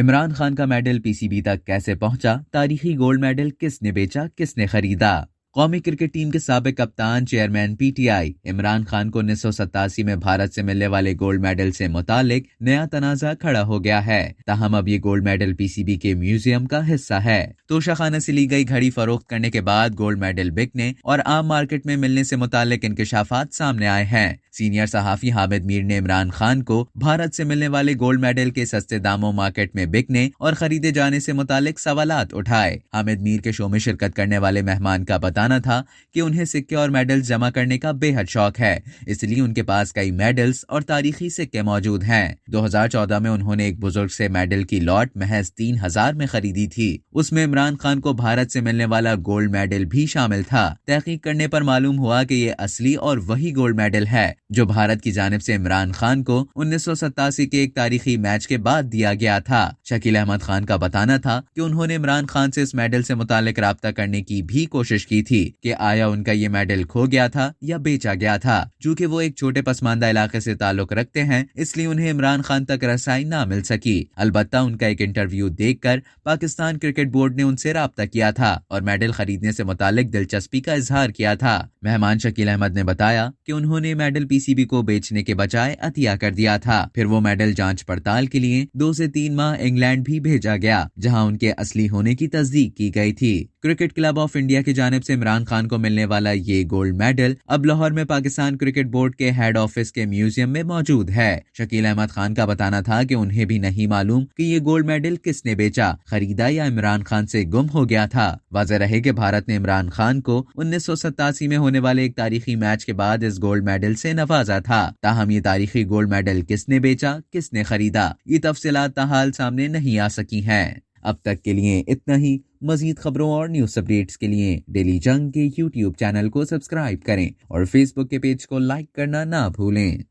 इमरान खान का medal PCB तक कैसे पहुंचा? तारीखी गोल्ड मेडल किसने बेचा, किसने खरीदा? कौमी क्रिकेट टीम के साबिक कप्तान चेयरमैन पीटीआई इमरान खान को 1987 में भारत से मिलने वाले गोल्ड मेडल से मुतालिक नया तनाजा खड़ा हो गया है। ताहम अब ये गोल्ड मेडल पीसीबी के म्यूजियम का हिस्सा है। तोशाखाना से ली गई घड़ी फरोख्त करने के बाद गोल्ड मेडल बिकने और आम मार्केट में मिलने से मुतालिक इंकशाफात सामने आए हैं। सीनियर सहाफी हामिद मीर ने इमरान खान को भारत से मिलने वाले गोल्ड मेडल के सस्ते दामों मार्केट में बिकने और खरीदे जाने से मुतालिक सवालात उठाए। हामिद मीर के शो में शिरकत करने वाले मेहमान का बताना था कि उन्हें सिक्के और मेडल्स जमा करने का बेहद शौक है, इसलिए उनके पास कई मेडल्स और तारीखी सिक्के मौजूद हैं। 2014 में उन्होंने एक बुजुर्ग से मेडल की लॉट महज 3000 में खरीदी थी। उसमें इमरान खान को भारत से मिलने वाला गोल्ड मेडल भी शामिल था। तहकीक करने पर मालूम हुआ कि ये असली और वही गोल्ड मेडल है जो भारत की जानिब से इमरान खान को 1987 के एक तारीखी मैच के बाद दिया गया था। शकील अहमद खान का बताना था कि उन्होंने इमरान खान से इस मेडल से मुतालिक राब्ता करने की भी कोशिश की थी कि आया उनका ये मेडल खो गया था या बेचा गया था। चूंकि वो एक छोटे पसमानदा इलाके से ताल्लुक रखते हैं, इसलिए उन्हें इमरान खान तक रसाई ना मिल सकी। अलबत्ता उनका एक इंटरव्यू देखकर पाकिस्तान क्रिकेट बोर्ड ने उनसे राब्ता किया था और मेडल खरीदने से मुतालिक दिलचस्पी का इजहार किया था। मेहमान शकील अहमद ने बताया कि उन्होंने मेडल पीसीबी को बेचने के बजाय अतिया कर दिया था। फिर वो मेडल जांच पड़ताल के लिए 2 से 3 माह इंग्लैंड भी भेजा गया, जहां उनके असली होने की तस्दीक की गई थी। क्रिकेट क्लब ऑफ इंडिया की जानिब से इमरान खान को मिलने वाला ये गोल्ड मेडल अब लाहौर में पाकिस्तान क्रिकेट बोर्ड के हेड ऑफिस के म्यूजियम में मौजूद है। शकील अहमद खान का बताना था कि उन्हें भी नहीं मालूम कि ये गोल्ड मेडल किसने बेचा, खरीदा या इमरान खान से गुम हो गया था। वाज़ेह रहे कि भारत ने इमरान खान को 1987 में होने वाले एक तारीखी मैच के बाद इस गोल्ड मेडल से नवाजा था। ताहम ये तारीखी गोल्ड मेडल किसने बेचा, किसने खरीदा, ये तफसीलात ताहाल सामने नहीं आ सकी हैं। अब तक के लिए इतना ही। मजीद खबरों और न्यूज अपडेट्स के लिए डेली जंग के यूट्यूब चैनल को सब्सक्राइब करें और फेसबुक के पेज को लाइक करना ना भूलें।